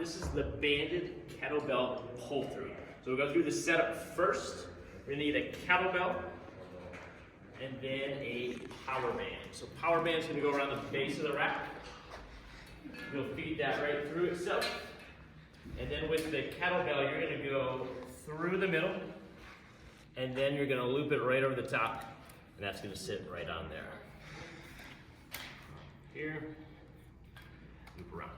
This is the banded kettlebell pull through. So we'll go through the setup first. We're gonna need a kettlebell and then a power band. So power band's gonna go around the base of the rack. You'll feed that right through itself. And then with the kettlebell, you're gonna go through the middle, and then you're gonna loop it right over the top, and that's gonna sit right on there. Here, loop around.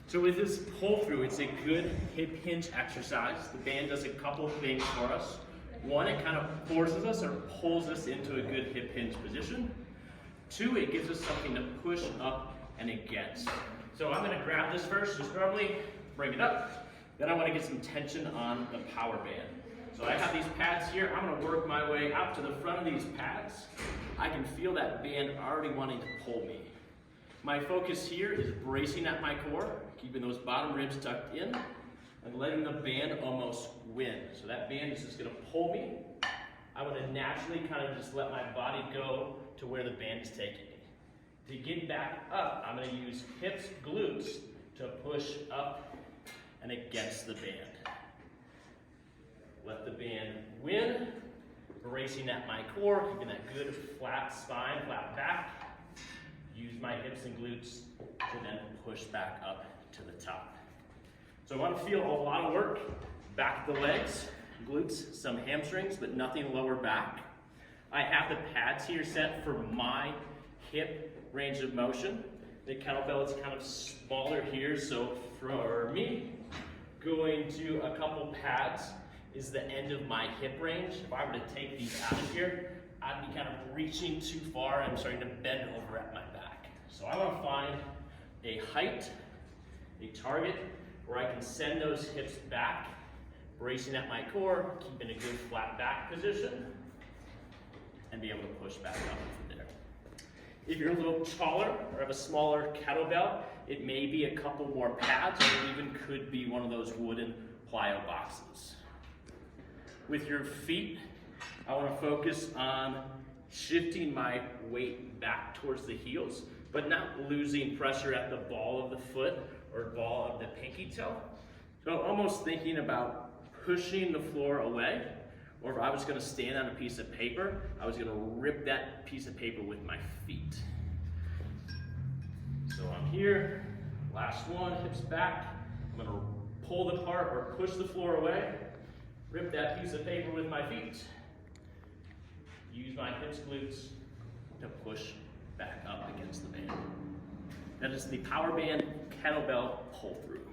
So with this pull through, it's a good hip hinge exercise. The band does a couple of things for us. One, it kind of forces us or pulls us into a good hip hinge position. Two, it gives us something to push up and against. So I'm gonna grab this first, just normally, bring it up. Then I wanna get some tension on the power band. So I have these pads here. I'm gonna work my way out to the front of these pads. I can feel that band already wanting to pull me. My focus here is bracing at my core, keeping those bottom ribs tucked in, and letting the band almost win. So that band is just gonna pull me. I wanna naturally kind of just let my body go to where the band is taking me. To get back up, I'm gonna use hips, glutes to push up and against the band. Let the band win, bracing at my core, keeping that good flat spine, flat back. Use my hips and glutes to then push back up to the top. So I want to feel a lot of work, back of the legs, glutes, some hamstrings, but nothing lower back. I have the pads here set for my hip range of motion. The kettlebell is kind of smaller here, so for me, going to a couple pads is the end of my hip range. If I were to take these out of here, I'd be kind of reaching too far. I'm starting to bend over at my back. So I want to find a height, a target, where I can send those hips back, bracing at my core, keeping a good flat back position, and be able to push back up from there. If you're a little taller or have a smaller kettlebell, it may be a couple more pads, or it even could be one of those wooden plyo boxes. With your feet, I want to focus on shifting my weight back towards the heels, but not losing pressure at the ball of the foot or ball of the pinky toe. So almost thinking about pushing the floor away, or if I was going to stand on a piece of paper, I was going to rip that piece of paper with my feet. So I'm here, last one, hips back. I'm going to pull the part or push the floor away, rip that piece of paper with my feet. Use my hips, glutes to push back up against the band. That is the power band kettlebell pull through.